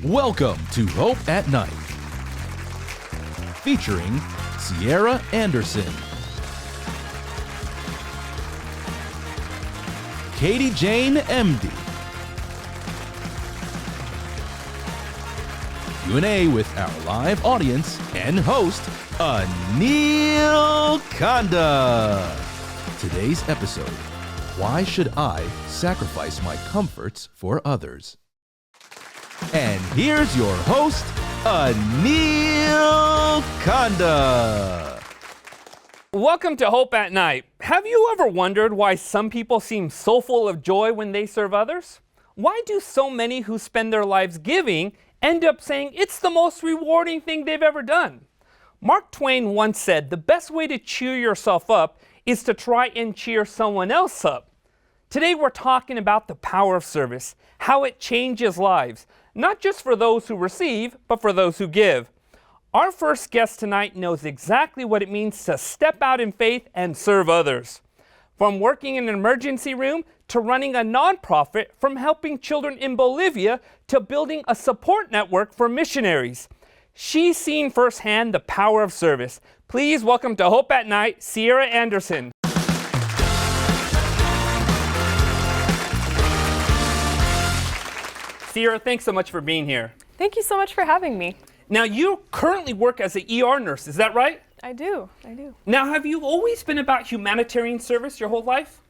Welcome to Hope at Night, featuring Sierra Anderson, Katie-Jane Emde, Q&A with our live audience, and host, Anil Kanda. Today's episode, Why Should I Sacrifice My Comforts for Others? And here's your host, Anil Kanda. Welcome to Hope at Night. Have you ever wondered why some people seem so full of joy when they serve others? Why do so many who spend their lives giving end up saying it's the most rewarding thing they've ever done? Mark Twain once said, the best way to cheer yourself up is to try and cheer someone else up. Today we're talking about the power of service, how it changes lives, not just for those who receive, but for those who give. Our first guest tonight knows exactly what it means to step out in faith and serve others. From working in an emergency room to running a nonprofit, from helping children in Bolivia to building a support network for missionaries. She's seen firsthand the power of service. Please welcome to Hope at Night, Sierra Anderson. Sierra, thanks so much for being here. Thank you so much for having me. Now, you currently work as an ER nurse, is that right? I do. Now, have you always been about humanitarian service your whole life?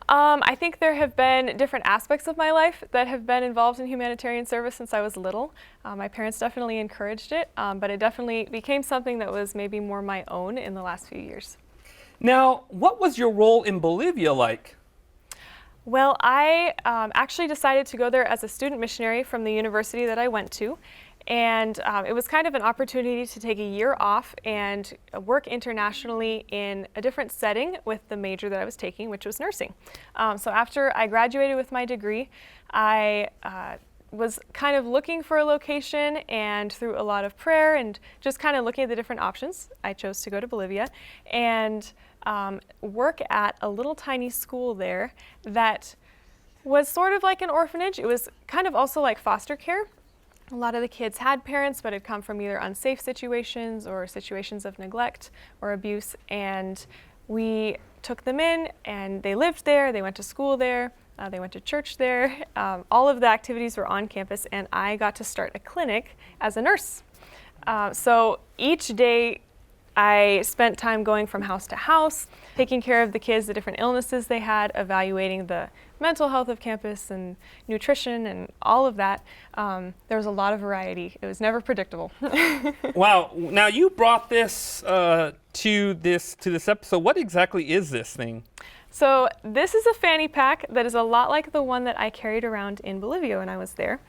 I think there have been different aspects of my life that have been involved in humanitarian service since I was little. My parents definitely encouraged it, but it definitely became something that was maybe more my own in the last few years. Now, what was your role in Bolivia like? Well, I actually decided to go there as a student missionary from the university that I went to. And it was kind of an opportunity to take a year off and work internationally in a different setting with the major that I was taking, which was nursing. So after I graduated with my degree, I was kind of looking for a location, and through a lot of prayer and just kind of looking at the different options, I chose to go to Bolivia and work at a little tiny school there that was sort of like an orphanage. It was kind of also like foster care. A lot of the kids had parents, but had come from either unsafe situations or situations of neglect or abuse, and we took them in, and they lived there, they went to school there, they went to church there. All of the activities were on campus, and I got to start a clinic as a nurse. So each day I spent time going from house to house, taking care of the kids, the different illnesses they had, evaluating the mental health of campus and nutrition and all of that. There was a lot of variety. It was never predictable. Wow. Now you brought this to this episode. What exactly is this thing? So this is a fanny pack that is a lot like the one that I carried around in Bolivia when I was there.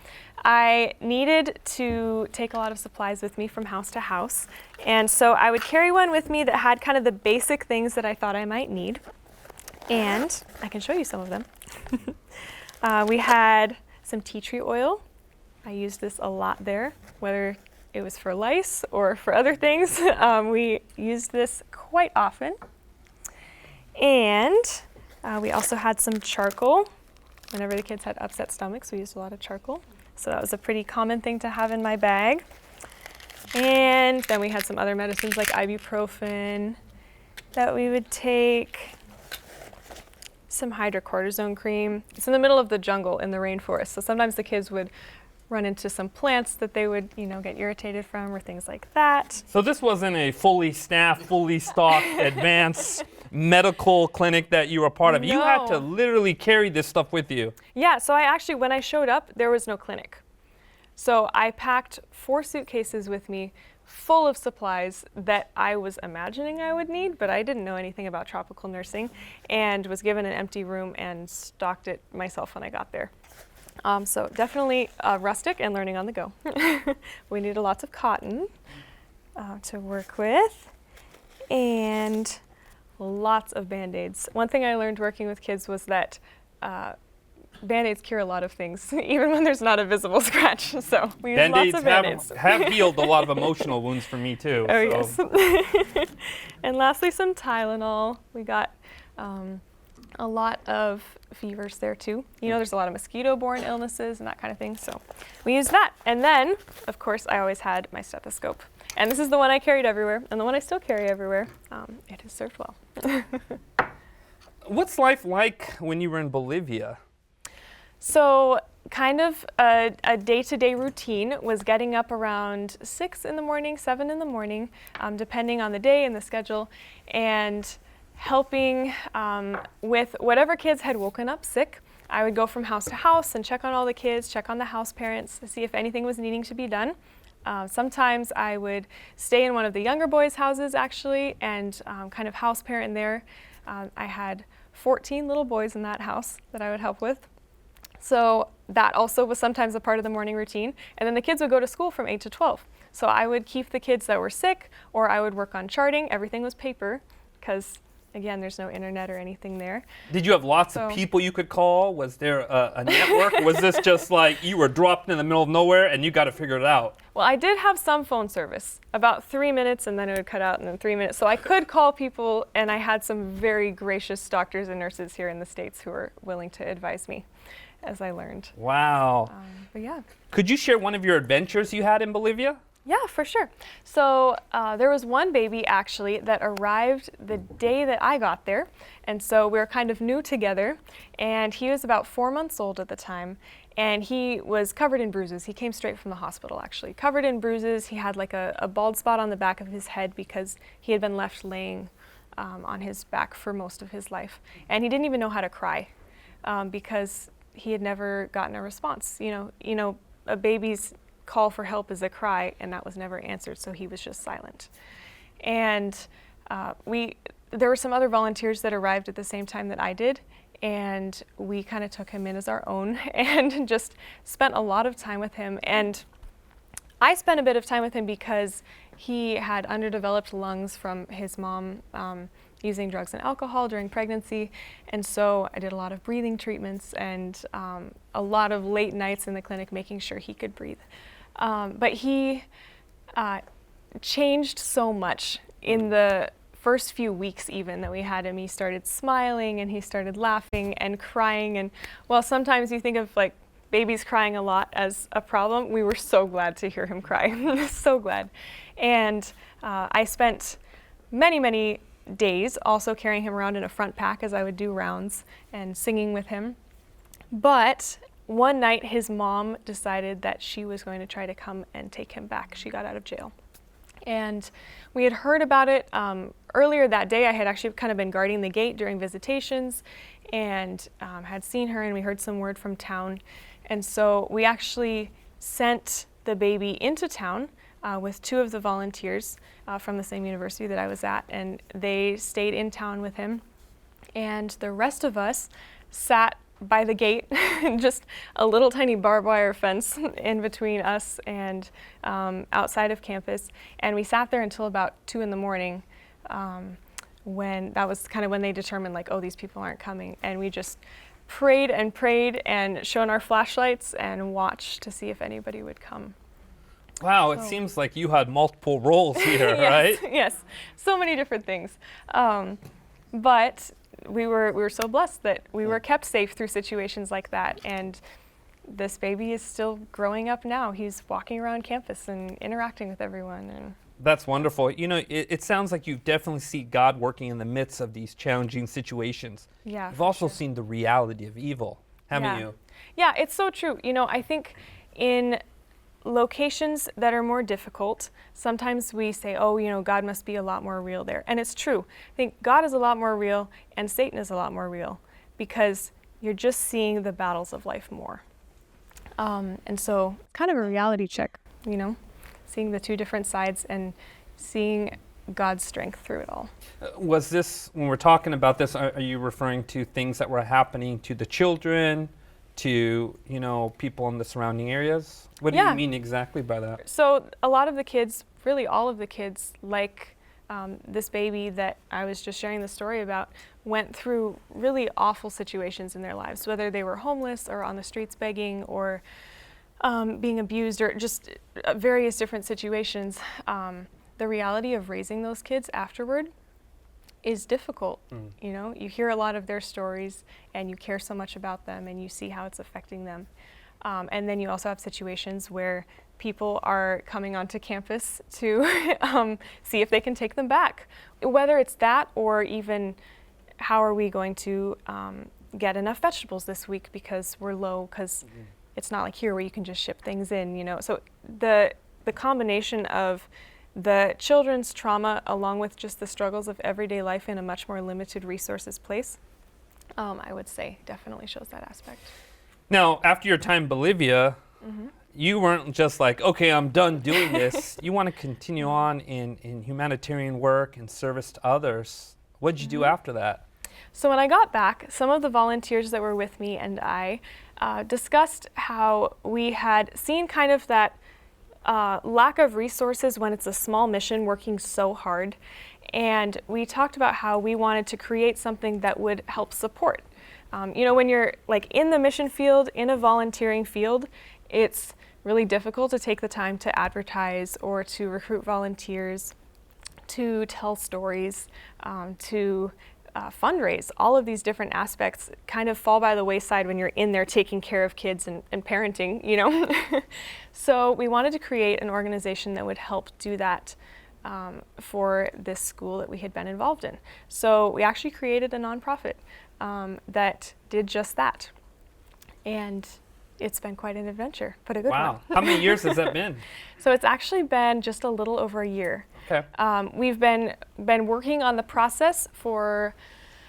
I needed to take a lot of supplies with me from house to house, and so I would carry one with me that had kind of the basic things that I thought I might need, and I can show you some of them. We had some tea tree oil. I used this a lot there, whether it was for lice or for other things. We used this quite often. And we also had some charcoal. Whenever the kids had upset stomachs, we used a lot of charcoal. So that was a pretty common thing to have in my bag. And then we had some other medicines like ibuprofen that we would take. Some hydrocortisone cream. It's in the middle of the jungle in the rainforest, so sometimes the kids would run into some plants that they would, get irritated from or things like that. So this wasn't a fully staffed, fully stocked, advanced medical clinic that you were a part of. No. You had to literally carry this stuff with you. Yeah, so when I showed up, there was no clinic. So I packed 4 suitcases with me full of supplies that I was imagining I would need, but I didn't know anything about tropical nursing, and was given an empty room and stocked it myself when I got there. So definitely rustic and learning on the go. We needed lots of cotton to work with, and lots of Band-Aids. One thing I learned working with kids was that Band-Aids cure a lot of things, even when there's not a visible scratch. So we use lots of Band-Aids. have healed a lot of emotional wounds for me too. Oh, so. Yes. And lastly, some Tylenol. We got a lot of fevers there too. You know, there's a lot of mosquito-borne illnesses and that kind of thing. So we used that. And then, of course, I always had my stethoscope. And this is the one I carried everywhere, and the one I still carry everywhere. It has served well. What's life like when you were in Bolivia? So kind of a day-to-day routine was getting up around 6 in the morning, 7 in the morning, depending on the day and the schedule, and helping with whatever kids had woken up sick. I would go from house to house and check on all the kids, check on the house parents to see if anything was needing to be done. Sometimes I would stay in one of the younger boys' houses actually and kind of house parent there. I had 14 little boys in that house that I would help with. So that also was sometimes a part of the morning routine. And then the kids would go to school from 8 to 12. So I would keep the kids that were sick, or I would work on charting. Everything was paper because, again, there's no internet or anything there. Did you have lots of people you could call? Was there a network? Was this just like you were dropped in the middle of nowhere and you got to figure it out? Well, I did have some phone service, about 3 minutes, and then it would cut out, and then 3 minutes. So I could call people, and I had some very gracious doctors and nurses here in the States who were willing to advise me as I learned. Wow. But yeah. Could you share one of your adventures you had in Bolivia? Yeah, for sure. So there was one baby actually that arrived the day that I got there. And so we were kind of new together. And he was about 4 months old at the time. And he was covered in bruises. He came straight from the hospital actually. Covered in bruises. He had like a bald spot on the back of his head because he had been left laying on his back for most of his life. And he didn't even know how to cry because he had never gotten a response. You know, a baby's call for help is a cry, and that was never answered, so he was just silent. And there were some other volunteers that arrived at the same time that I did, and we kind of took him in as our own and just spent a lot of time with him. And I spent a bit of time with him because he had underdeveloped lungs from his mom using drugs and alcohol during pregnancy, and so I did a lot of breathing treatments and a lot of late nights in the clinic making sure he could breathe. But he changed so much in the first few weeks even that we had him. He started smiling and he started laughing and crying, and while sometimes you think of like babies crying a lot as a problem, we were so glad to hear him cry. So glad. And I spent many days also carrying him around in a front pack as I would do rounds and singing with him. But one night his mom decided that she was going to try to come and take him back. She got out of jail. And we had heard about it earlier that day. I had actually kind of been guarding the gate during visitations and had seen her, and we heard some word from town. And so we actually sent the baby into town with 2 of the volunteers from the same university that I was at, and they stayed in town with him. And the rest of us sat by the gate, just a little tiny barbed wire fence in between us and outside of campus. And we sat there until about 2 in the morning when that was kind of when they determined like, oh, these people aren't coming. And we just prayed and shone our flashlights and watched to see if anybody would come. Wow, it seems like you had multiple roles here, right? Yes, so many different things. But we were so blessed that we were kept safe through situations like that. And this baby is still growing up now. He's walking around campus and interacting with everyone. And that's wonderful. You know, it sounds like you definitely see God working in the midst of these challenging situations. Yeah. You've also seen the reality of evil, haven't you? Yeah, it's so true. You know, I think in locations that are more difficult, sometimes we say, oh, you know, God must be a lot more real there. And it's true. I think God is a lot more real and Satan is a lot more real because you're just seeing the battles of life more. And so kind of a reality check, you know, seeing the 2 different sides and seeing God's strength through it all. Was this, when we're talking about this, are you referring to things that were happening to the children, to, you know, people in the surrounding areas? What do you mean exactly by that? So a lot of the kids, really all of the kids, like this baby that I was just sharing the story about, went through really awful situations in their lives, whether they were homeless or on the streets begging or being abused or just various different situations. The reality of raising those kids afterward is difficult. You know, you hear a lot of their stories and you care so much about them and you see how it's affecting them. And then you also have situations where people are coming onto campus to see if they can take them back. Whether it's that or even how are we going to get enough vegetables this week because we're low, because it's not like here where you can just ship things in, you know. So the combination of the children's trauma along with just the struggles of everyday life in a much more limited resources place, I would say definitely shows that aspect. Now, after your time in Bolivia, you weren't just like, okay, I'm done doing this. You want to continue on in humanitarian work and service to others. What did you do after that? So when I got back, some of the volunteers that were with me and I discussed how we had seen kind of that lack of resources when it's a small mission working so hard. And we talked about how we wanted to create something that would help support. You know, when you're like in the mission field, in a volunteering field, it's really difficult to take the time to advertise or to recruit volunteers, to tell stories, to fundraise. All of these different aspects kind of fall by the wayside when you're in there taking care of kids and parenting, you know. So we wanted to create an organization that would help do that for this school that we had been involved in. So we actually created a nonprofit that did just that. And it's been quite an adventure, but a good one. Wow. How many years has that been? So it's actually been just a little over a year. Okay. We've been working on the process for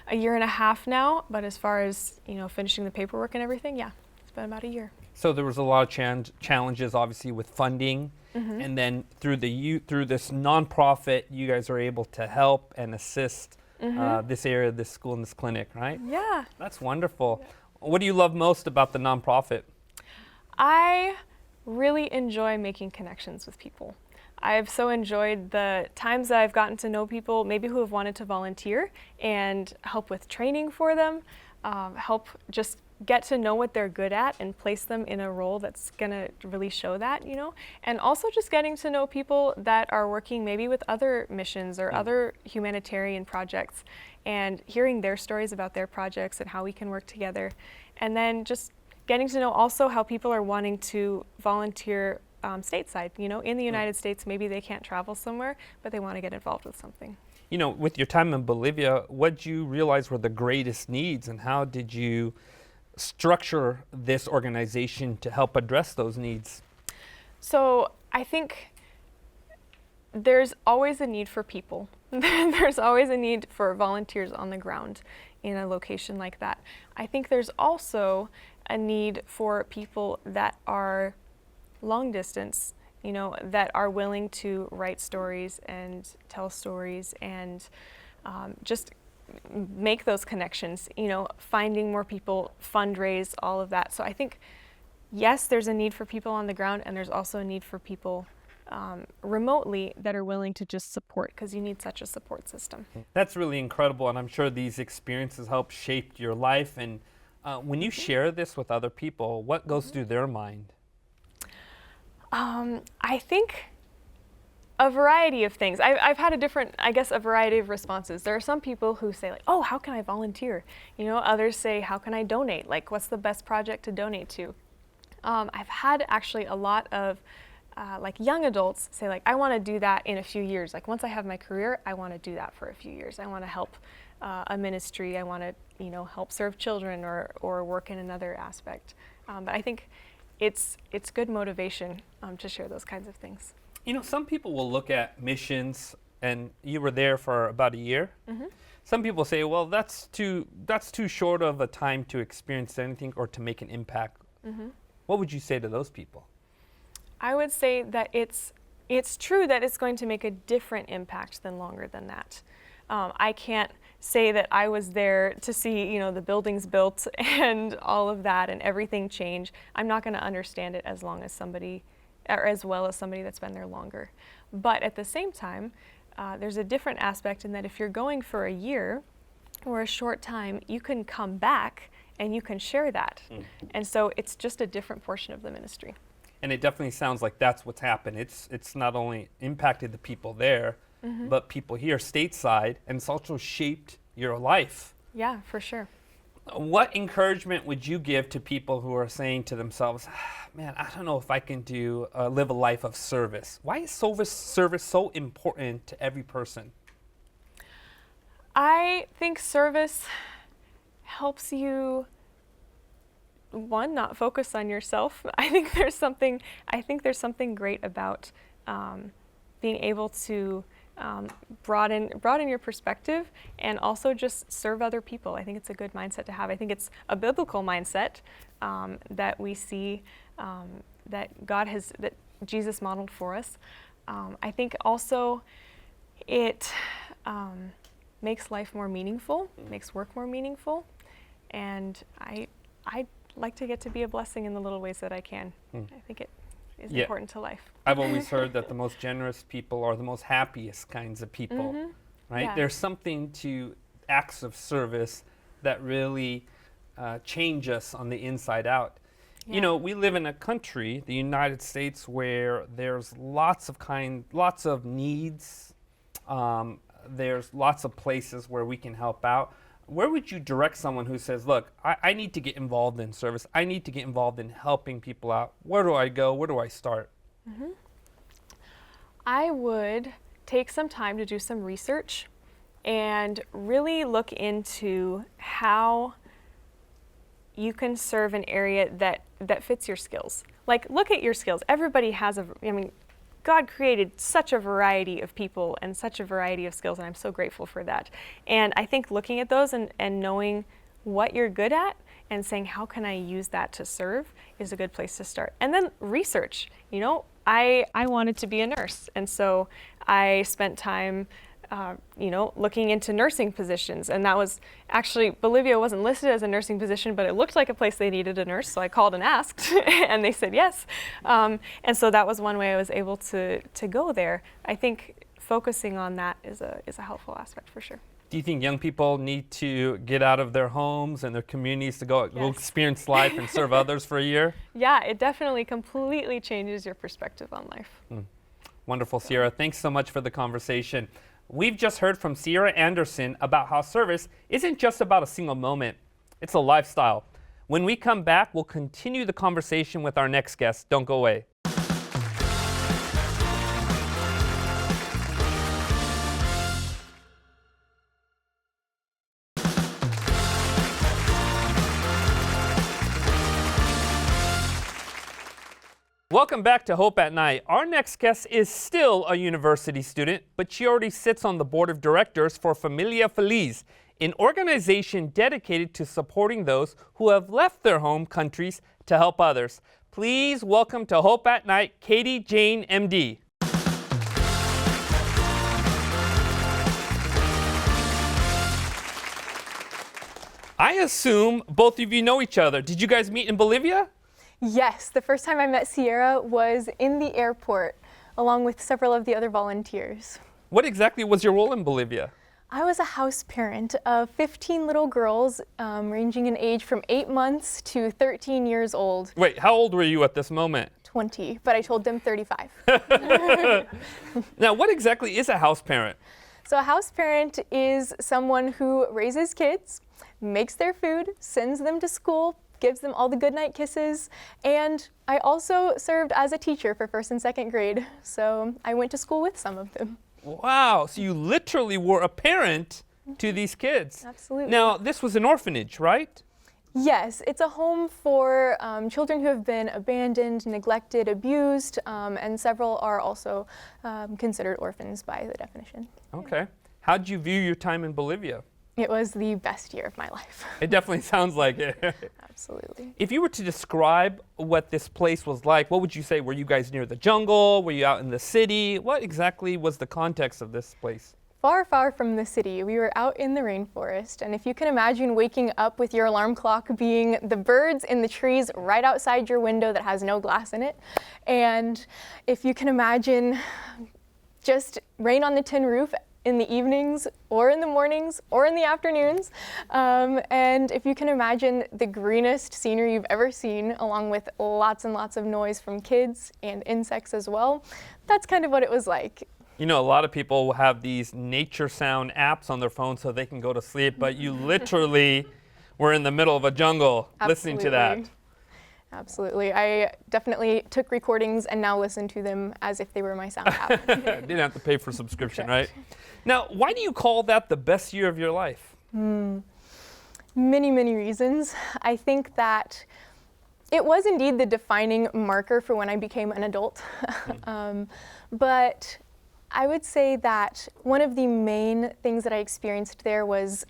a year and a half now, but as far as, you know, finishing the paperwork and everything, yeah, it's been about a year. So there was a lot of challenges, obviously, with funding, and then through this nonprofit, you guys are able to help and assist this area, this school, and this clinic, right? Yeah. That's wonderful. What do you love most about the nonprofit? I really enjoy making connections with people. I've so enjoyed the times that I've gotten to know people, maybe who have wanted to volunteer and help with training for them, help just get to know what they're good at and place them in a role that's gonna really show that, you know, and also just getting to know people that are working maybe with other missions or other humanitarian projects and hearing their stories about their projects and how we can work together. And then just getting to know also how people are wanting to volunteer stateside, you know, in the United States, maybe they can't travel somewhere, but they want to get involved with something. You know, with your time in Bolivia, what did you realize were the greatest needs and how did you structure this organization to help address those needs? So I think there's always a need for people. There's always a need for volunteers on the ground in a location like that. I think there's also a need for people that are long distance, you know, that are willing to write stories and tell stories and just make those connections, you know, finding more people, fundraise, all of that. So I think, yes, there's a need for people on the ground and there's also a need for people remotely that are willing to just support, because you need such a support system. That's really incredible, and I'm sure these experiences help shape your life. And when you share this with other people, what goes through their mind? I think a variety of things. I've had a variety of responses. There are some people who say like, oh, how can I volunteer? You know, others say, how can I donate? Like, what's the best project to donate to? I've had actually a lot of like young adults say like, I want to do that in a few years. Like once I have my career, I want to do that for a few years. I want to help a ministry. I want to, you know, help serve children or work in another aspect. But I think it's good motivation to share those kinds of things. You know, some people will look at missions, and you were there for about a year. Some people say, well, that's too short of a time to experience anything or to make an impact. What would you say to those people? I would say that it's true that it's going to make a different impact than longer than that. I can't say that I was there to see, you know, the buildings built and all of that and everything change. I'm not going to understand it as well as somebody that's been there longer. But at the same time, there's a different aspect in that if you're going for a year or a short time, you can come back and you can share that. And so it's just a different portion of the ministry. And it definitely sounds like that's what's happened. It's not only impacted the people there, but people here stateside, and it's also shaped your life. Yeah, for sure. What encouragement would you give to people who are saying to themselves, man, I don't know if I can live a life of service? Why is service so important to every person? I think service helps you, one, not focus on yourself. I think there's something great about being able to broaden your perspective and also just serve other people. I think it's a good mindset to have. I think it's a biblical mindset that we see that Jesus modeled for us. I think also it makes life more meaningful, makes work more meaningful, and I like to get to be a blessing in the little ways that I can. I think it is important to life. I've always heard that the most generous people are the most happiest kinds of people, right? Yeah. There's something to acts of service that really change us on the inside out. Yeah. You know, we live in a country, the United States, where there's lots of needs. There's lots of places where we can help out. Where would you direct someone who says, look, I need to get involved in service. I need to get involved in helping people out. Where do I go? Where do I start? I would take some time to do some research and really look into how you can serve an area that fits your skills. Like, look at your skills. Everybody has God created such a variety of people and such a variety of skills, and I'm so grateful for that. And I think looking at those and knowing what you're good at and saying, how can I use that to serve, is a good place to start. And then research. You know, I wanted to be a nurse, and so I spent time looking into nursing positions. And that was actually, Bolivia wasn't listed as a nursing position, but it looked like a place they needed a nurse. So I called and asked, and they said yes. And so that was one way I was able to go there. I think focusing on that is a helpful aspect for sure. Do you think young people need to get out of their homes and their communities to go experience life and serve others for a year? Yeah, it definitely completely changes your perspective on life. Wonderful, Sierra. Thanks so much for the conversation. We've just heard from Sierra Anderson about how service isn't just about a single moment. It's a lifestyle. When we come back, we'll continue the conversation with our next guest. Don't go away. Welcome back to Hope at Night. Our next guest is still a university student, but she already sits on the board of directors for Familia Feliz, an organization dedicated to supporting those who have left their home countries to help others. Please welcome to Hope at Night, Katie-Jane Emde. I assume both of you know each other. Did you guys meet in Bolivia? Yes, the first time I met Sierra was in the airport, along with several of the other volunteers. What exactly was your role in Bolivia? I was a house parent of 15 little girls, ranging in age from 8 months to 13 years old. Wait, how old were you at this moment? 20, but I told them 35. Now, what exactly is a house parent? So a house parent is someone who raises kids, makes their food, sends them to school, gives them all the goodnight kisses, and I also served as a teacher for 1st and 2nd grade, so I went to school with some of them. Wow, so you literally were a parent to these kids. Absolutely. Now, this was an orphanage, right? Yes, it's a home for children who have been abandoned, neglected, abused, and several are also considered orphans by the definition. Okay. How did you view your time in Bolivia? It was the best year of my life. It definitely sounds like it. Absolutely. If you were to describe what this place was like, what would you say? Were you guys near the jungle? Were you out in the city? What exactly was the context of this place? Far, far from the city. We were out in the rainforest, and if you can imagine waking up with your alarm clock being the birds in the trees right outside your window that has no glass in it, and if you can imagine just rain on the tin roof in the evenings or in the mornings or in the afternoons. And if you can imagine the greenest scenery you've ever seen, along with lots and lots of noise from kids and insects as well, that's kind of what it was like. You know, a lot of people have these nature sound apps on their phone so they can go to sleep, but you literally were in the middle of a jungle listening to that. Absolutely. I definitely took recordings and now listen to them as if they were my sound app. Didn't have to pay for subscription, right? Now, why do you call that the best year of your life? Many, many reasons. I think that it was indeed the defining marker for when I became an adult. But I would say that one of the main things that I experienced there was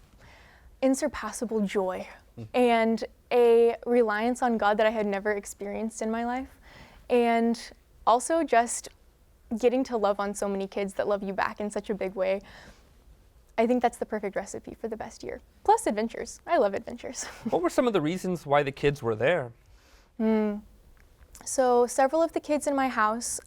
unsurpassable joy and a reliance on God that I had never experienced in my life. And also just getting to love on so many kids that love you back in such a big way. I think that's the perfect recipe for the best year. Plus adventures. I love adventures. What were some of the reasons why the kids were there? So several of the kids in my house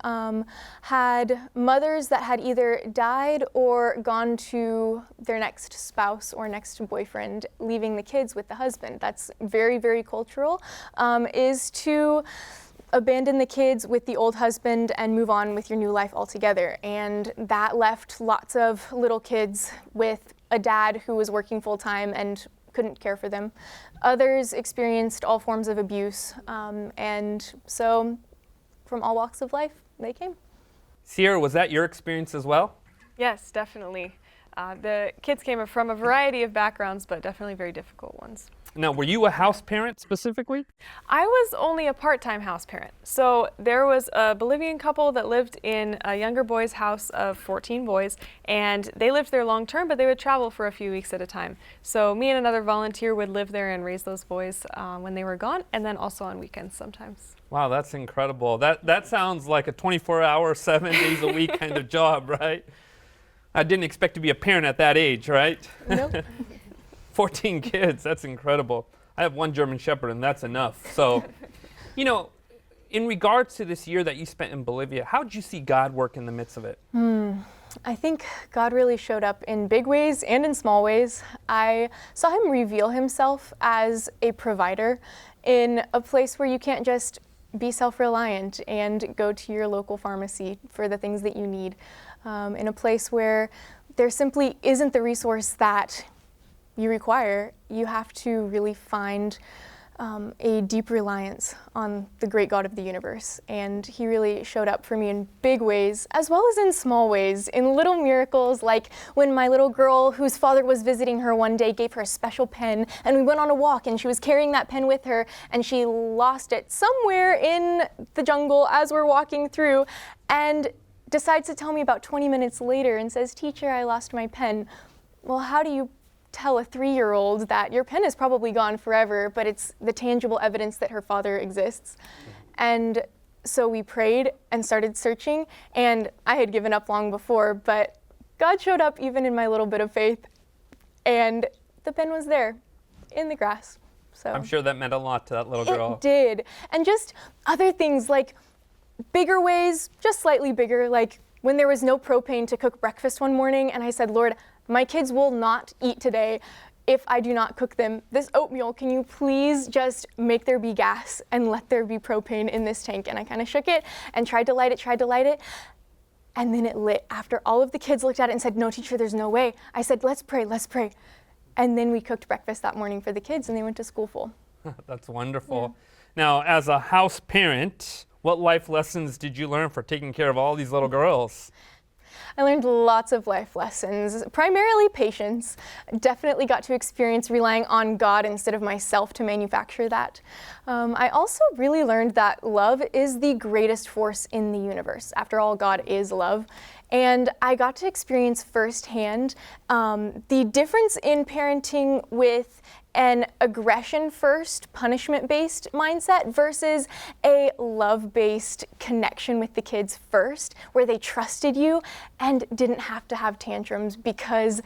had mothers that had either died or gone to their next spouse or next boyfriend, leaving the kids with the husband. That's very, very cultural, is to abandon the kids with the old husband and move on with your new life altogether. And that left lots of little kids with a dad who was working full-time and couldn't care for them. Others experienced all forms of abuse, and so from all walks of life, they came. Sierra, was that your experience as well? Yes, definitely. The kids came from a variety of backgrounds, but definitely very difficult ones. Now, were you a house parent specifically? I was only a part-time house parent. So there was a Bolivian couple that lived in a younger boy's house of 14 boys, and they lived there long-term, but they would travel for a few weeks at a time. So me and another volunteer would live there and raise those boys when they were gone, and then also on weekends sometimes. Wow, that's incredible. That sounds like a 24-hour, 7 days a week kind of job, right? I didn't expect to be a parent at that age, right? Nope. 14 kids, that's incredible. I have one German Shepherd and that's enough. So, you know, in regards to this year that you spent in Bolivia, how did you see God work in the midst of it? I think God really showed up in big ways and in small ways. I saw him reveal himself as a provider in a place where you can't just be self-reliant and go to your local pharmacy for the things that you need. In a place where there simply isn't the resource that you require, you have to really find a deep reliance on the great God of the universe. And he really showed up for me in big ways, as well as in small ways, in little miracles, like when my little girl, whose father was visiting her one day, gave her a special pen, and we went on a walk, and she was carrying that pen with her, and she lost it somewhere in the jungle as we're walking through, and decides to tell me about 20 minutes later and says, "Teacher, I lost my pen." Well, how do you tell a 3-year-old that your pen is probably gone forever, but it's the tangible evidence that her father exists? And so we prayed and started searching, and I had given up long before, but God showed up even in my little bit of faith, and the pen was there in the grass. So I'm sure that meant a lot to that little girl. It did. And just other things, like bigger ways, just slightly bigger, like when there was no propane to cook breakfast one morning, and I said, "Lord, my kids will not eat today if I do not cook them this oatmeal. Can you please just make there be gas and let there be propane in this tank?" And I kind of shook it and tried to light it. And then it lit after all of the kids looked at it and said, "No, teacher, there's no way." I said, let's pray. And then we cooked breakfast that morning for the kids, and they went to school full. That's wonderful. Now, as a house parent, what life lessons did you learn for taking care of all these little girls? I learned lots of life lessons, primarily patience. Definitely got to experience relying on God instead of myself to manufacture that. I also really learned that love is the greatest force in the universe. After all, God is love. And I got to experience firsthand the difference in parenting with an aggression-first, punishment-based mindset versus a love-based connection with the kids first, where they trusted you and didn't have to have tantrums because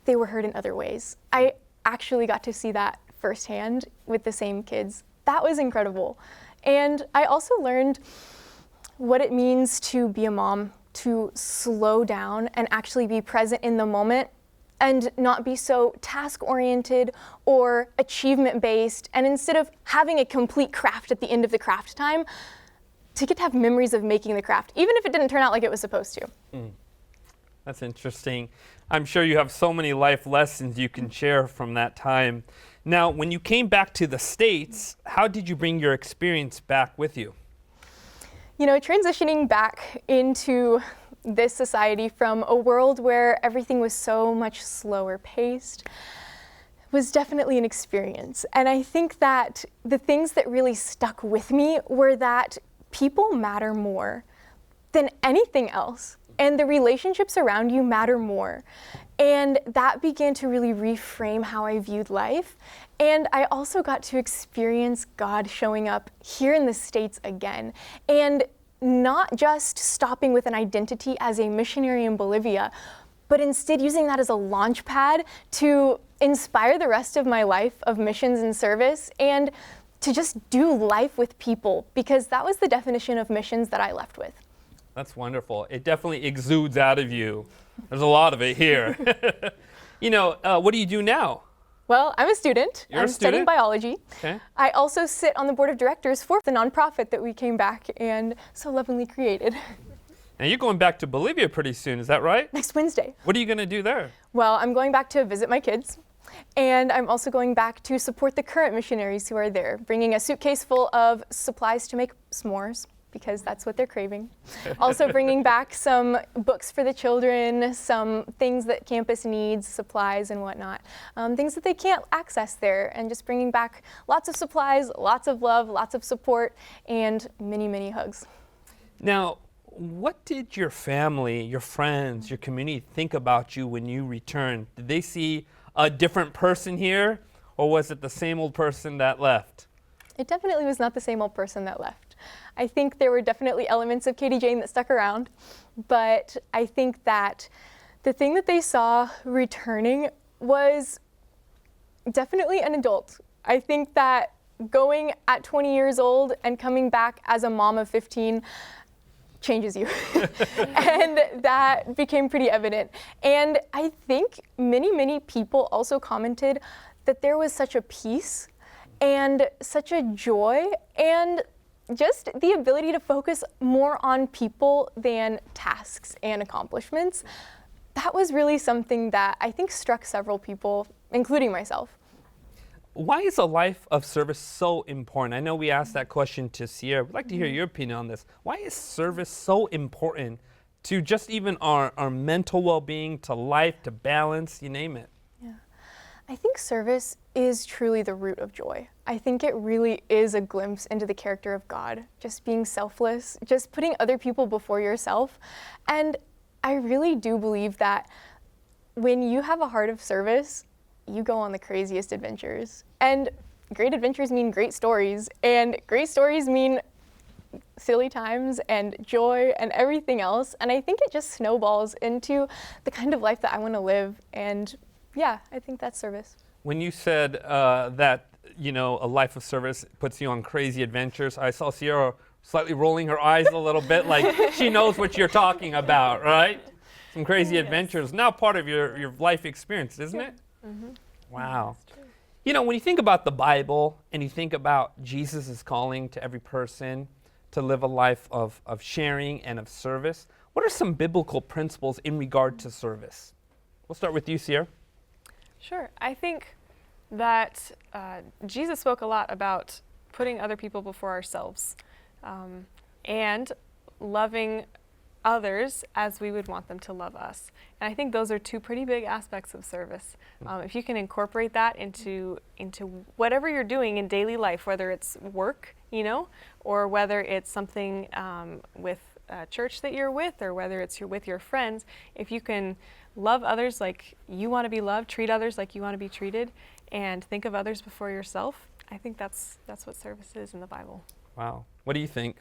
they were hurt in other ways. I actually got to see that firsthand with the same kids. That was incredible. And I also learned what it means to be a mom, to slow down and actually be present in the moment and not be so task-oriented or achievement-based. And instead of having a complete craft at the end of the craft time, to get to have memories of making the craft, even if it didn't turn out like it was supposed to. That's interesting. I'm sure you have so many life lessons you can share from that time. Now, when you came back to the States, how did you bring your experience back with you? You know, transitioning back into this society from a world where everything was so much slower paced was definitely an experience. And I think that the things that really stuck with me were that people matter more than anything else, and the relationships around you matter more. And that began to really reframe how I viewed life. And I also got to experience God showing up here in the States again, and not just stopping with an identity as a missionary in Bolivia, but instead using that as a launch pad to inspire the rest of my life of missions and service, and to just do life with people, because that was the definition of missions that I left with. That's wonderful. It definitely exudes out of you. There's a lot of it here. You know, what do you do now? Well, I'm a student. You're I'm a student? studying biology. Okay. I also sit on the board of directors for the nonprofit that we came back and so lovingly created. Now you're going back to Bolivia pretty soon, is that right? Next Wednesday. What are you going to do there? Well, I'm going back to visit my kids, and I'm also going back to support the current missionaries who are there, bringing a suitcase full of supplies to make s'mores, because that's what they're craving. Also bringing back some books for the children, some things that campus needs, supplies and whatnot, things that they can't access there, and just bringing back lots of supplies, lots of love, lots of support, and many, many hugs. Now, what did your family, your friends, your community think about you when you returned? Did they see a different person here, or was it the same old person that left? It definitely was not the same old person that left. I think there were definitely elements of Katie-Jane that stuck around, but I think that the thing that they saw returning was definitely an adult. I think that going at 20 years old and coming back as a mom of 15 changes you. And that became pretty evident. And I think many, many people also commented that there was such a peace and such a joy, and just the ability to focus more on people than tasks and accomplishments. That was really something that I think struck several people, including myself. Why is a life of service so important? I know we asked that question to Sierra. We'd like to hear your opinion on this. Why is service so important to just even our mental well-being, to life, to balance, you name it? Yeah, I think service is truly the root of joy. I think it really is a glimpse into the character of God, just being selfless, just putting other people before yourself. And I really do believe that when you have a heart of service, you go on the craziest adventures. And great adventures mean great stories, and great stories mean silly times and joy and everything else. And I think it just snowballs into the kind of life that I want to live. And yeah, I think that's service. When you said that, you know, a life of service puts you on crazy adventures, I saw Sierra slightly rolling her eyes a little bit, like she knows what you're talking about, right? Some crazy adventures. Now part of your life experience, isn't it? Mm-hmm. Wow. You know, when you think about the Bible and you think about Jesus' calling to every person to live a life of sharing and of service, what are some biblical principles in regard to service? We'll start with you, Sierra. Sure. I think that Jesus spoke a lot about putting other people before ourselves, and loving others as we would want them to love us. And I think those are two pretty big aspects of service. If you can incorporate that into whatever you're doing in daily life, whether it's work, you know, or whether it's something with a church that you're with, or whether it's with your friends, if you can love others like you want to be loved, treat others like you want to be treated, and think of others before yourself, I think that's what service is in the Bible. Wow. What do you think?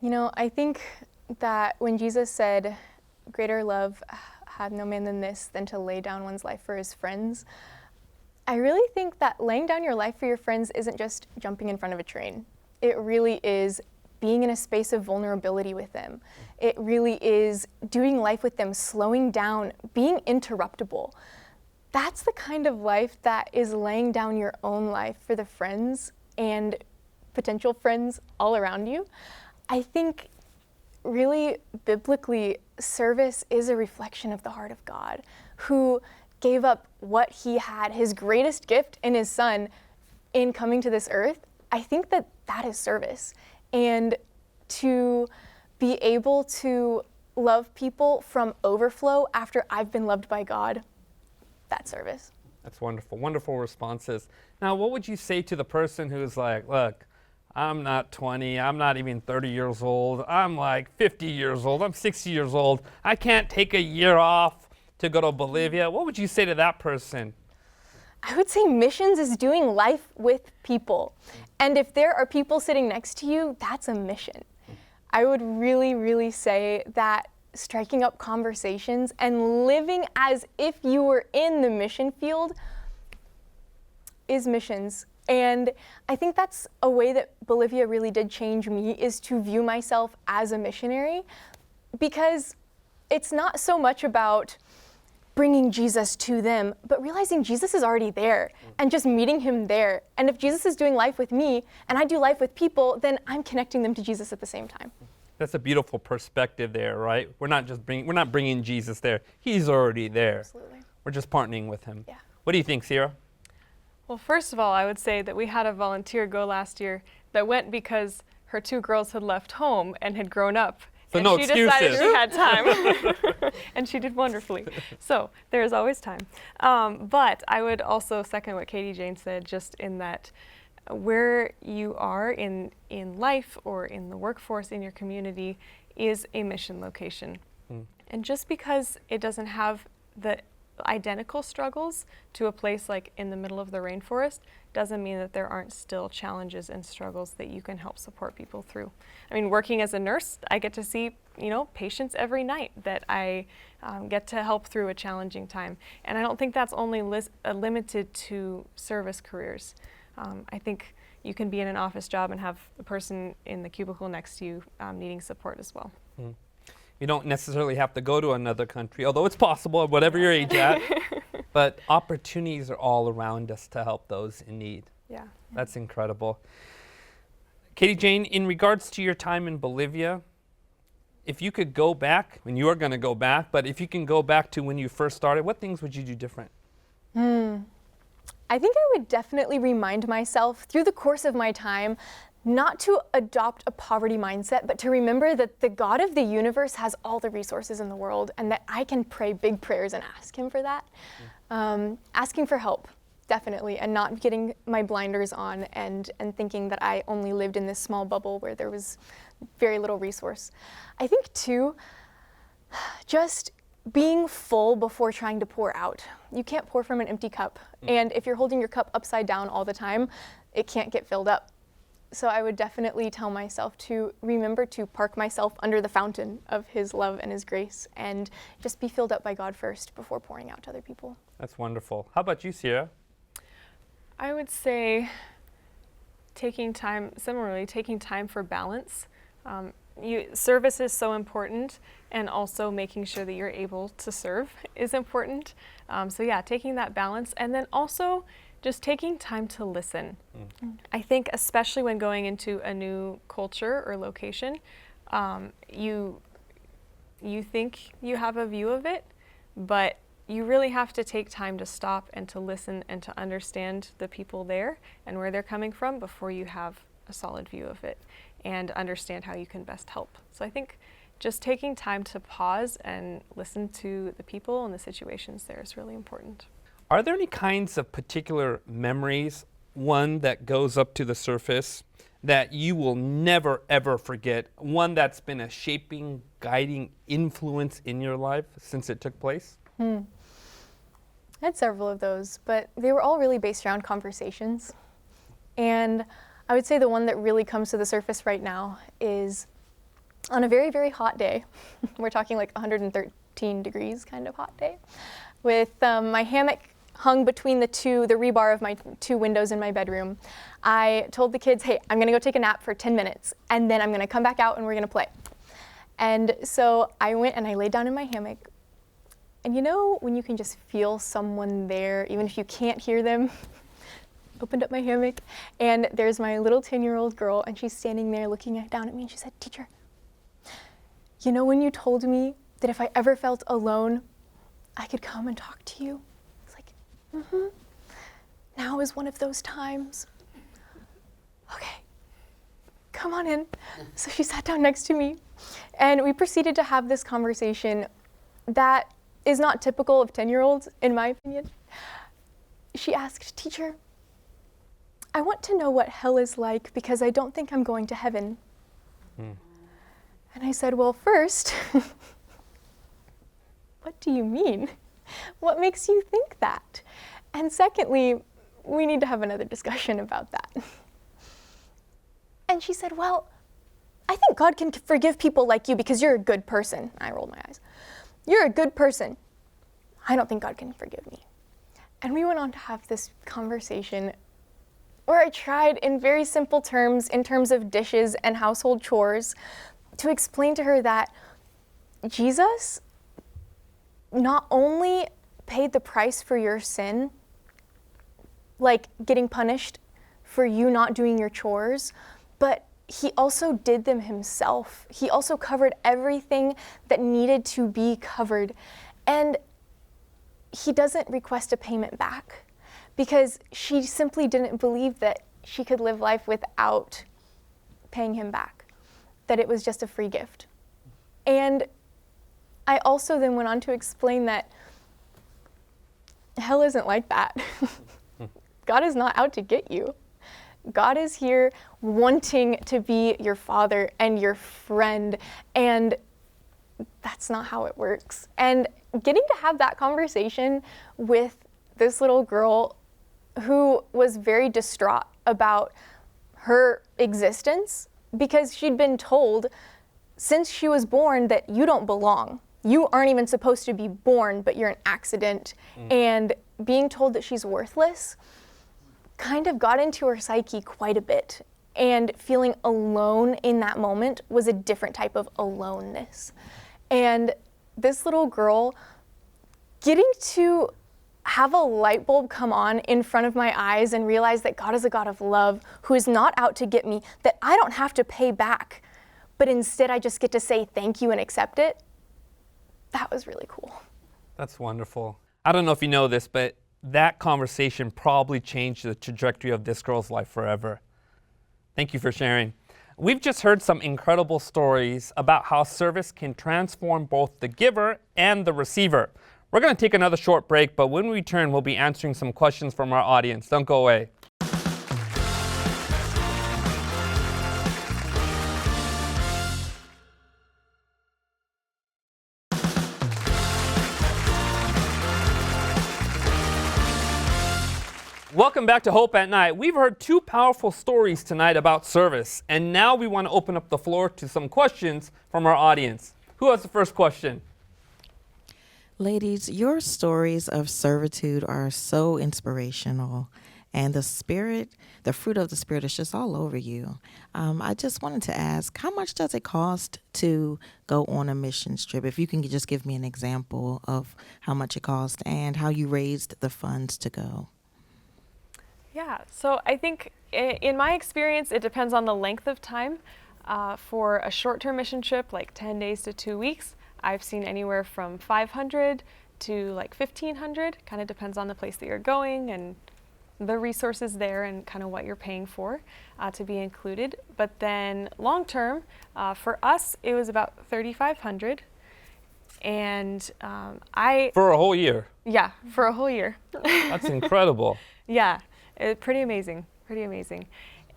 You know, I think that when Jesus said, "Greater love had no man than this, than to lay down one's life for his friends," I really think that laying down your life for your friends isn't just jumping in front of a train. It really is being in a space of vulnerability with them. It really is doing life with them, slowing down, being interruptible. That's the kind of life that is laying down your own life for the friends and potential friends all around you. I think really biblically, service is a reflection of the heart of God, who gave up what he had, his greatest gift in his son, in coming to this earth. I think that that is service. And to be able to love people from overflow after I've been loved by God, that's service. That's wonderful. Wonderful responses. Now, what would you say to the person who's like, look, I'm not 20, I'm not even 30 years old, I'm like 50 years old, I'm 60 years old, I can't take a year off to go to Bolivia. What would you say to that person? I would say missions is doing life with people. And if there are people sitting next to you, that's a mission. I would really, really say that striking up conversations and living as if you were in the mission field is missions. And I think that's a way that Bolivia really did change me, is to view myself as a missionary, because it's not so much about bringing Jesus to them, but realizing Jesus is already there and just meeting him there. And if Jesus is doing life with me and I do life with people, then I'm connecting them to Jesus at the same time. That's a beautiful perspective there, right? We're not bringing Jesus there. He's already there. Absolutely. We're just partnering with him. Yeah. What do you think, Sierra? Well, first of all, I would say that we had a volunteer go last year that went because her 2 girls had left home and had grown up. So and no she excuses. decided she had time. And she did wonderfully. So there is always time. But I would also second what Katie-Jane said, just in that where you are in life or in the workforce in your community is a mission location. And just because it doesn't have the identical struggles to a place like in the middle of the rainforest doesn't mean that there aren't still challenges and struggles that you can help support people through. I mean, working as a nurse, I get to see, patients every night that I get to help through a challenging time. And I don't think that's only limited to service careers. I think you can be in an office job and have the person in the cubicle next to you needing support as well. You don't necessarily have to go to another country, although it's possible at whatever your age at. But opportunities are all around us to help those in need. Yeah. That's incredible. Katie-Jane, in regards to your time in Bolivia, if you could go back, and you are going to go back, but if you can go back to when you first started, what things would you do different? I think I would definitely remind myself through the course of my time not to adopt a poverty mindset, but to remember that the God of the universe has all the resources in the world, and that I can pray big prayers and ask him for that. Asking for help, definitely, and not getting my blinders on and thinking that I only lived in this small bubble where there was very little resource. I think too, just being full before trying to pour out. You can't pour from an empty cup. And if you're holding your cup upside down all the time, it can't get filled up. So I would definitely tell myself to remember to park myself under the fountain of his love and his grace and just be filled up by God first before pouring out to other people. That's wonderful. How about you, Sierra? I would say taking time for balance. Service is so important, and also making sure that you're able to serve is important. So yeah, taking that balance, and then also just taking time to listen. I think especially when going into a new culture or location, you think you have a view of it, but you really have to take time to stop and to listen and to understand the people there and where they're coming from before you have a solid view of it and understand how you can best help. So I think just taking time to pause and listen to the people and the situations there is really important. Are there any kinds of particular memories, one that goes up to the surface, that you will never, ever forget? One that's been a shaping, guiding influence in your life since it took place? I had several of those, but they were all really based around conversations. And I would say the one that really comes to the surface right now is on a very, very hot day. We're talking like 113 degrees kind of hot day, with my hammock hung between the rebar of my 2 windows in my bedroom. I told the kids, hey, I'm gonna go take a nap for 10 minutes, and then I'm gonna come back out and we're gonna play. And so I went and I laid down in my hammock. And when you can just feel someone there, even if you can't hear them, opened up my hammock, and there's my little 10-year-old girl, and she's standing there looking down at me, and she said, "Teacher, you know when you told me that if I ever felt alone, I could come and talk to you?" I was like, "Mm-hmm. Now is one of those times." "Okay, come on in." So she sat down next to me, and we proceeded to have this conversation that is not typical of 10-year-olds, in my opinion. She asked, "Teacher, I want to know what hell is like because I don't think I'm going to heaven." And I said, "Well, first, what do you mean? What makes you think that? And secondly, we need to have another discussion about that." And she said, "Well, I think God can forgive people like you because you're a good person." I rolled my eyes. "You're a good person. I don't think God can forgive me." And we went on to have this conversation where I tried in very simple terms, in terms of dishes and household chores, to explain to her that Jesus not only paid the price for your sin, like getting punished for you not doing your chores, but he also did them himself. He also covered everything that needed to be covered. And he doesn't request a payment back because she simply didn't believe that she could live life without paying him back, that it was just a free gift. And I also then went on to explain that hell isn't like that. God is not out to get you. God is here wanting to be your father and your friend, and that's not how it works. And getting to have that conversation with this little girl who was very distraught about her existence because she'd been told since she was born that you don't belong. You aren't even supposed to be born, but you're an accident. And being told that she's worthless kind of got into her psyche quite a bit. And feeling alone in that moment was a different type of aloneness. And this little girl getting to have a light bulb come on in front of my eyes and realize that God is a God of love who is not out to get me, that I don't have to pay back, but instead I just get to say thank you and accept it. That was really cool. That's wonderful. I don't know if you know this, but that conversation probably changed the trajectory of this girl's life forever. Thank you for sharing. We've just heard some incredible stories about how service can transform both the giver and the receiver. We're going to take another short break, but when we return, we'll be answering some questions from our audience. Don't go away. Welcome back to Hope at Night. We've heard two powerful stories tonight about service, and now we want to open up the floor to some questions from our audience. Who has the first question? Ladies, your stories of servitude are so inspirational, and the fruit of the Spirit is just all over you. I just wanted to ask, how much does it cost to go on a mission trip? If you can just give me an example of how much it cost and how you raised the funds to go. Yeah, so I think in my experience, it depends on the length of time. For a short-term mission trip, like 10 days to 2 weeks, I've seen anywhere from $500 to like $1,500. Kind of depends on the place that you're going and the resources there and kind of what you're paying for to be included. But then long-term, for us, it was about $3,500. And For a whole year? Yeah, for a whole year. That's incredible. Yeah. Pretty amazing, pretty amazing.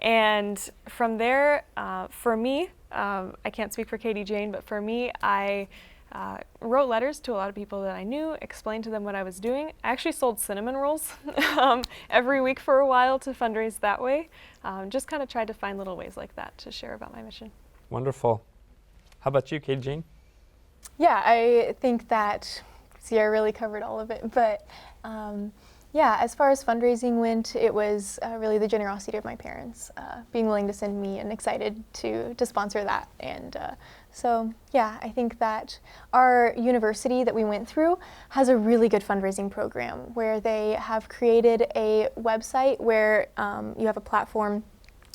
And from there, for me, I can't speak for Katie-Jane, but for me, I wrote letters to a lot of people that I knew, explained to them what I was doing. I actually sold cinnamon rolls every week for a while to fundraise that way. Just kind of tried to find little ways like that to share about my mission. Wonderful. How about you, Katie-Jane? Yeah, I think that, see, I really covered all of it, but Yeah, as far as fundraising went, it was really the generosity of my parents, being willing to send me and excited to sponsor that. And so, yeah, I think that our university that we went through has a really good fundraising program where they have created a website where you have a platform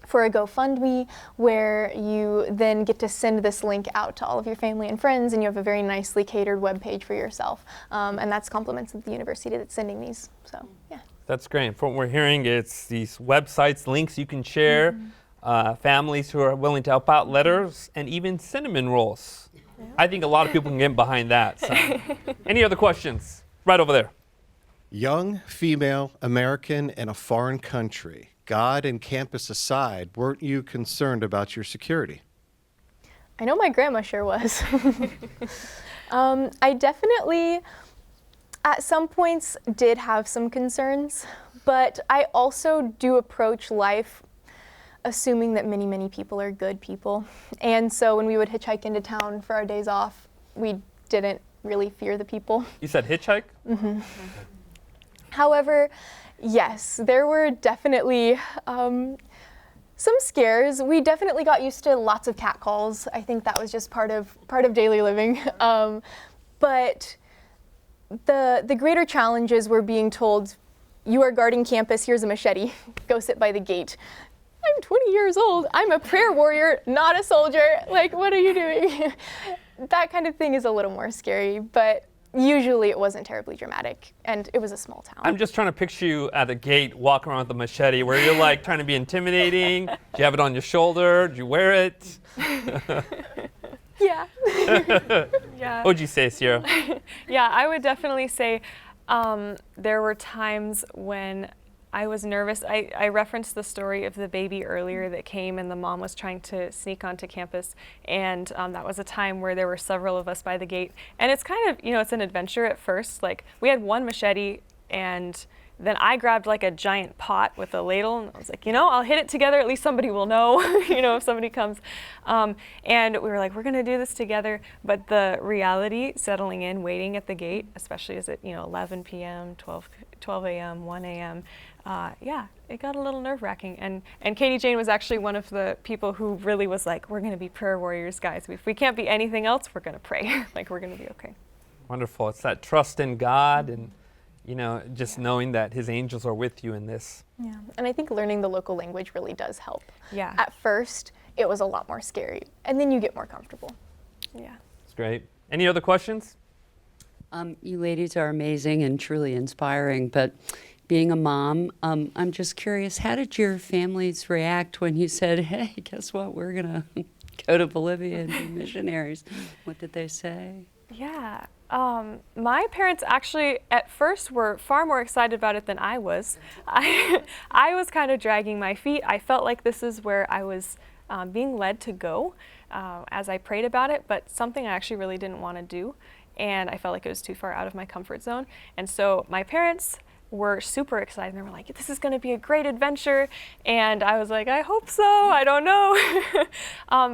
for a GoFundMe where you then get to send this link out to all of your family and friends, and you have a very nicely catered web page for yourself. And that's compliments of the university that's sending these. So, yeah. That's great. From what we're hearing, it's these websites, links you can share, families who are willing to help out, letters, and even cinnamon rolls. Yeah. I think a lot of people can get behind that. So. Any other questions? Right over there. Young, female, American, in a foreign country. God and campus aside, weren't you concerned about your security? I know my grandma sure was. I definitely, at some points, did have some concerns, but I also do approach life assuming that many, many people are good people. And so when we would hitchhike into town for our days off, we didn't really fear the people. You said hitchhike? Mm-hmm. However, yes, there were definitely some scares. We definitely got used to lots of catcalls. I think that was just part of daily living. But the greater challenges were being told, you are guarding campus, here's a machete, go sit by the gate. I'm 20 years old, I'm a prayer warrior, not a soldier, like what are you doing? That kind of thing is a little more scary, but usually it wasn't terribly dramatic, and it was a small town. I'm just trying to picture you at the gate walking around with a machete where you're like trying to be intimidating. Do you have it on your shoulder? Do you wear it? Yeah. Yeah. What would you say, Sierra? Yeah, I would definitely say there were times when I was nervous. I referenced the story of the baby earlier that came and the mom was trying to sneak onto campus, and that was a time where there were several of us by the gate. And it's kind of, it's an adventure at first. Like, we had one machete, and then I grabbed like a giant pot with a ladle, and I was like, I'll hit it together, at least somebody will know, if somebody comes. And we were like, we're gonna do this together. But the reality settling in, waiting at the gate, especially as it, 11 p.m., 12 a.m., 1 a.m., it got a little nerve-wracking. And Katie-Jane was actually one of the people who really was like, we're gonna be prayer warriors, guys. If we can't be anything else, we're gonna pray. Like, we're gonna be okay. Wonderful. It's that trust in God and just knowing that his angels are with you in this. Yeah, and I think learning the local language really does help. Yeah. At first, it was a lot more scary, and then you get more comfortable. Yeah. It's great. Any other questions? You ladies are amazing and truly inspiring, but being a mom, I'm just curious, how did your families react when you said, hey, guess what, we're gonna go to Bolivia and be missionaries? What did they say? Yeah. My parents actually at first were far more excited about it than I was. I was kind of dragging my feet. I felt like this is where I was being led to go as I prayed about it, but something I actually really didn't want to do. And I felt like it was too far out of my comfort zone. And so my parents were super excited. They were like, this is going to be a great adventure. And I was like, I hope so. I don't know.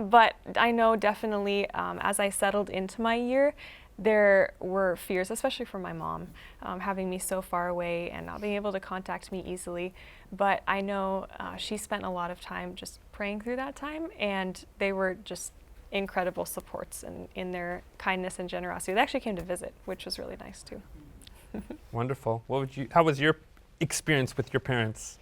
But I know definitely as I settled into my year, there were fears, especially for my mom, having me so far away and not being able to contact me easily. But I know she spent a lot of time just praying through that time, and they were just incredible supports in their kindness and generosity. They actually came to visit, which was really nice too. Wonderful. How was your experience with your parents?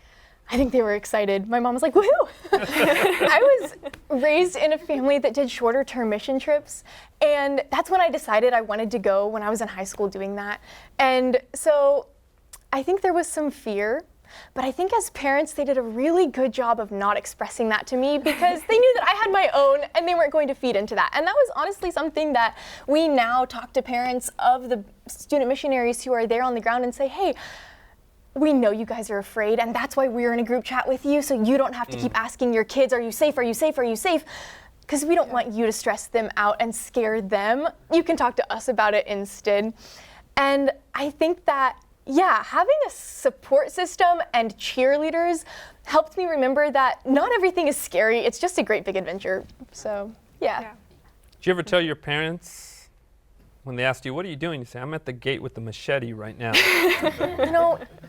I think they were excited. My mom was like, woohoo! I was raised in a family that did shorter term mission trips, and that's when I decided I wanted to go when I was in high school doing that. And so I think there was some fear, but I think as parents, they did a really good job of not expressing that to me because they knew that I had my own and they weren't going to feed into that. And that was honestly something that we now talk to parents of the student missionaries who are there on the ground and say, hey, we know you guys are afraid, and that's why we're in a group chat with you, so you don't have to keep asking your kids, are you safe, are you safe, are you safe? Because we don't want you to stress them out and scare them. You can talk to us about it instead. And I think that, having a support system and cheerleaders helped me remember that not everything is scary, it's just a great big adventure. So, yeah. Did you ever tell your parents when they asked you, what are you doing? You say, I'm at the gate with the machete right now.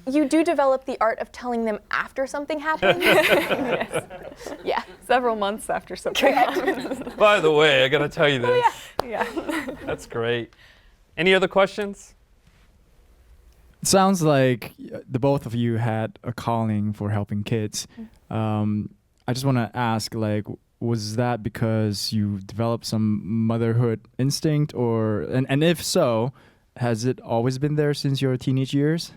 you do develop the art of telling them after something happened. Yeah. Several months after something happened. By the way, I got to tell you this. Yeah. That's great. Any other questions? It sounds like the both of you had a calling for helping kids. I just want to ask, like, was that because you developed some motherhood instinct, or and if so, has it always been there since your teenage years?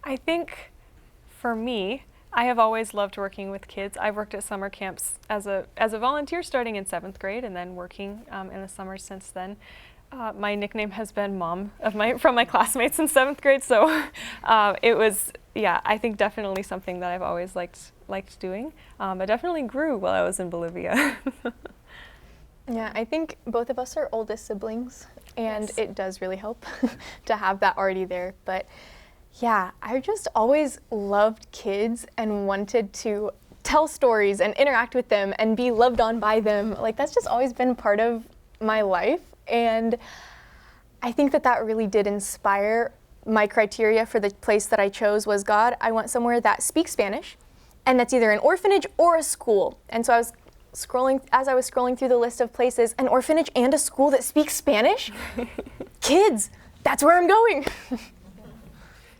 I think for me, I have always loved working with kids. I've worked at summer camps as a volunteer starting in 7th grade and then working in the summers since then. My nickname has been Mom from my classmates in 7th grade, so it was, I think definitely something that I've always liked doing. It definitely grew while I was in Bolivia. Yeah, I think both of us are oldest siblings, and Yes. it does really help to have that already there. But yeah, I just always loved kids and wanted to tell stories and interact with them and be loved on by them. Like, that's just always been part of my life. And I think that really did inspire my criteria for the place that I chose was, God, I want somewhere that speaks Spanish, and that's either an orphanage or a school. And so as I was scrolling through the list of places, an orphanage and a school that speaks Spanish? Kids, that's where I'm going.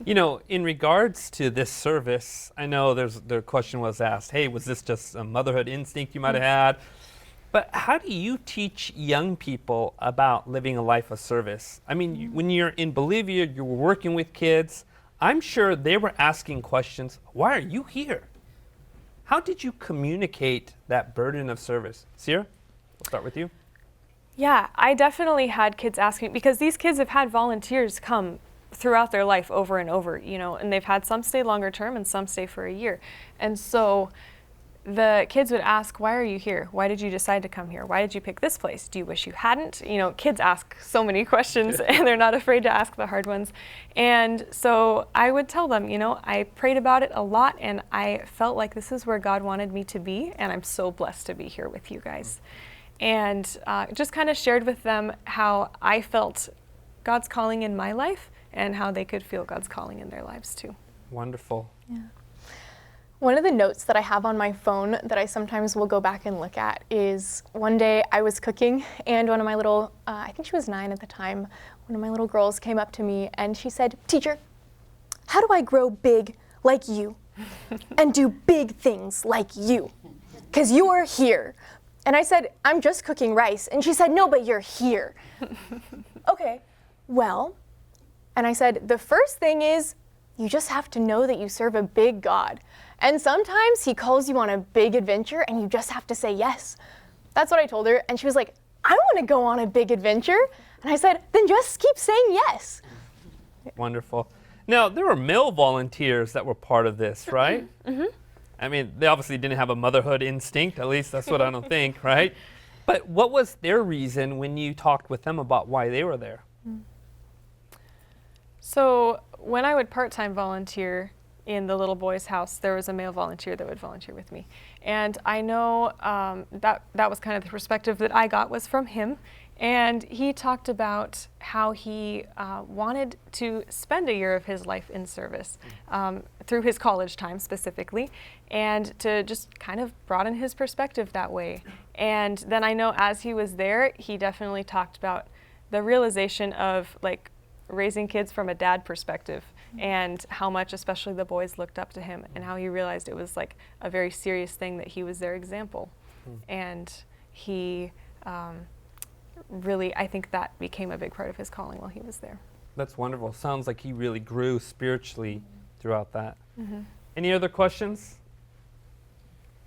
You know, in regards to this service, I know the question was asked, hey, was this just a motherhood instinct you might have had? But how do you teach young people about living a life of service? I mean, when you're in Bolivia, you were working with kids. I'm sure they were asking questions. Why are you here? How did you communicate that burden of service? Sierra, we'll start with you. Yeah, I definitely had kids asking, because these kids have had volunteers come throughout their life over and over, and they've had some stay longer term and some stay for a year. And so the kids would ask, why are you here? Why did you decide to come here? Why did you pick this place? Do you wish you hadn't? Kids ask so many questions and they're not afraid to ask the hard ones. And so I would tell them, I prayed about it a lot and I felt like this is where God wanted me to be, and I'm so blessed to be here with you guys. And just kind of shared with them how I felt God's calling in my life and how they could feel God's calling in their lives too. Wonderful. Yeah. One of the notes that I have on my phone that I sometimes will go back and look at is one day I was cooking and one of my little, I think she was 9 at the time, one of my little girls came up to me and she said, "Teacher, how do I grow big like you and do big things like you? Because you are here." And I said, "I'm just cooking rice." And she said, "No, but you're here." Okay, well, and I said, the first thing is you just have to know that you serve a big God. And sometimes he calls you on a big adventure and you just have to say yes. That's what I told her. And she was like, "I want to go on a big adventure." And I said, "Then just keep saying yes." Wonderful. Now, there were male volunteers that were part of this, right? Mm-hmm. I mean, they obviously didn't have a motherhood instinct, at least that's what I don't think, right? But what was their reason when you talked with them about why they were there? So when I would part-time volunteer in the little boy's house, there was a male volunteer that would volunteer with me. And I know that was kind of the perspective that I got was from him. And he talked about how he wanted to spend a year of his life in service through his college time specifically, and to just kind of broaden his perspective that way. And then I know as he was there, he definitely talked about the realization of like raising kids from a dad perspective and how much especially the boys looked up to him and how he realized it was like a very serious thing that he was their example. And he really, I think that became a big part of his calling while he was there. That's wonderful. Sounds like he really grew spiritually throughout that. Mm-hmm. Any other questions?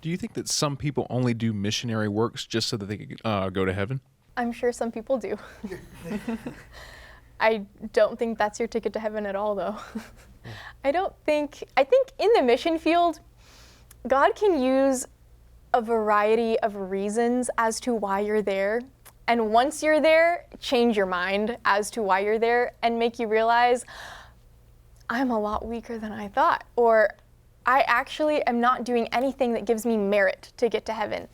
Do you think that some people only do missionary works just so that they could go to heaven? I'm sure some people do. I don't think that's your ticket to heaven at all, though. I think in the mission field, God can use a variety of reasons as to why you're there. And once you're there, change your mind as to why you're there and make you realize, I'm a lot weaker than I thought, or I actually am not doing anything that gives me merit to get to heaven.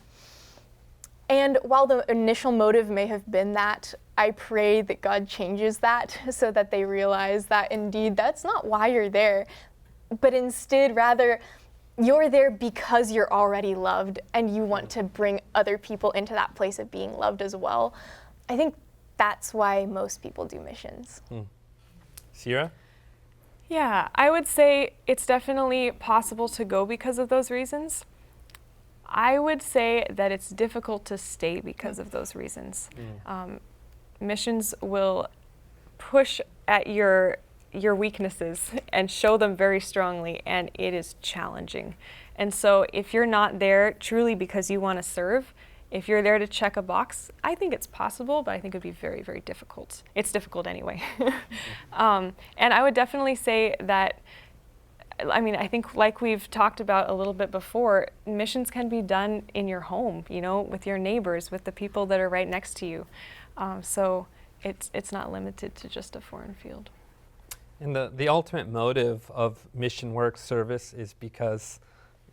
And while the initial motive may have been that, I pray that God changes that so that they realize that indeed that's not why you're there, but instead rather you're there because you're already loved and you want to bring other people into that place of being loved as well. I think that's why most people do missions. Sierra? Yeah, I would say it's definitely possible to go because of those reasons. I would say that it's difficult to stay because of those reasons. Missions will push at your weaknesses and show them very strongly, and it is challenging. And so if you're not there truly because you want to serve, if you're there to check a box, I think it's possible, but I think it'd be very, very difficult. It's difficult anyway. And I would definitely say that, I mean, I think like we've talked about a little bit before, missions can be done in your home, you know, with your neighbors, with the people that are right next to you. So it's not limited to just a foreign field. And the ultimate motive of mission work service is because,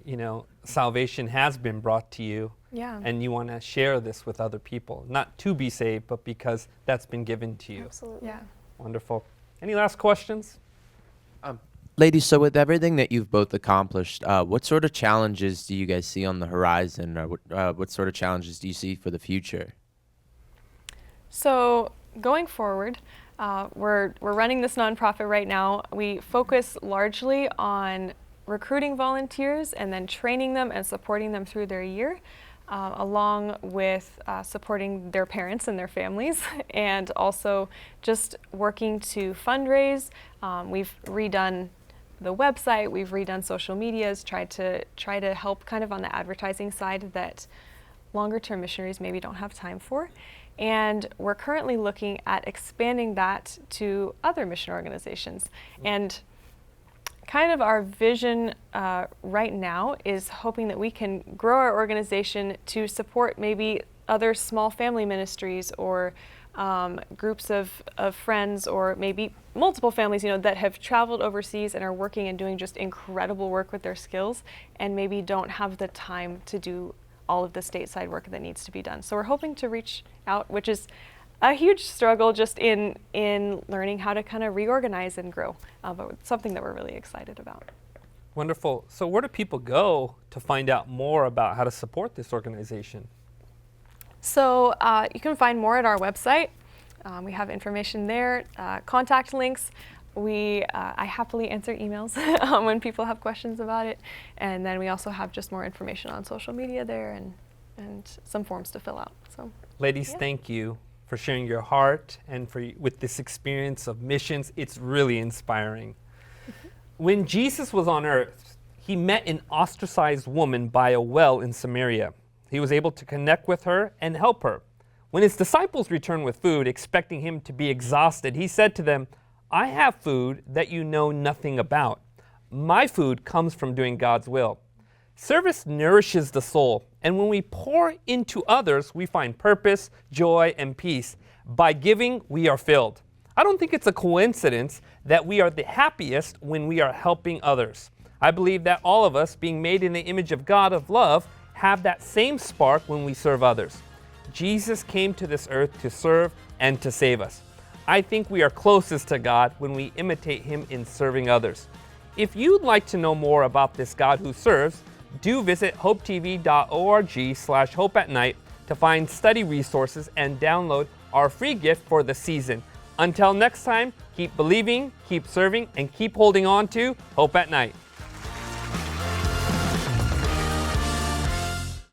you know, salvation has been brought to you. Yeah. And you want to share this with other people, not to be saved, but because that's been given to you. Absolutely. Yeah. Wonderful. Any last questions? Ladies, so with everything that you've both accomplished, what sort of challenges do you guys see on the horizon, or what sort of challenges do you see for the future? So going forward, we're running this nonprofit right now. We focus largely on recruiting volunteers and then training them and supporting them through their year, along with supporting their parents and their families, and also just working to fundraise. We've redone the website, we've redone social medias, tried to help kind of on the advertising side that longer term missionaries maybe don't have time for. And we're currently looking at expanding that to other mission organizations. And kind of our vision right now is hoping that we can grow our organization to support maybe other small family ministries or groups of friends, or maybe multiple families, you know, that have traveled overseas and are working and doing just incredible work with their skills and maybe don't have the time to do all of the stateside work that needs to be done. So we're hoping to reach out, which is a huge struggle just in learning how to kind of reorganize and grow, but it's something that we're really excited about. Wonderful. So where do people go to find out more about how to support this organization? So you can find more at our website. We have information there, contact links. I happily answer emails when people have questions about it. And then we also have just more information on social media there and some forms to fill out. So, Ladies, yeah. Thank you for sharing your heart and with this experience of missions. It's really inspiring. When Jesus was on earth, he met an ostracized woman by a well in Samaria. He was able to connect with her and help her. When his disciples returned with food, expecting him to be exhausted, he said to them, "I have food that you know nothing about. My food comes from doing God's will." Service nourishes the soul, and when we pour into others, we find purpose, joy, and peace. By giving, we are filled. I don't think it's a coincidence that we are the happiest when we are helping others. I believe that all of us, being made in the image of God of love, have that same spark when we serve others. Jesus came to this earth to serve and to save us. I think we are closest to God when we imitate him in serving others. If you'd like to know more about this God who serves, do visit hopetv.org/hopeatnight to find study resources and download our free gift for the season. Until next time, keep believing, keep serving, and keep holding on to Hope at Night.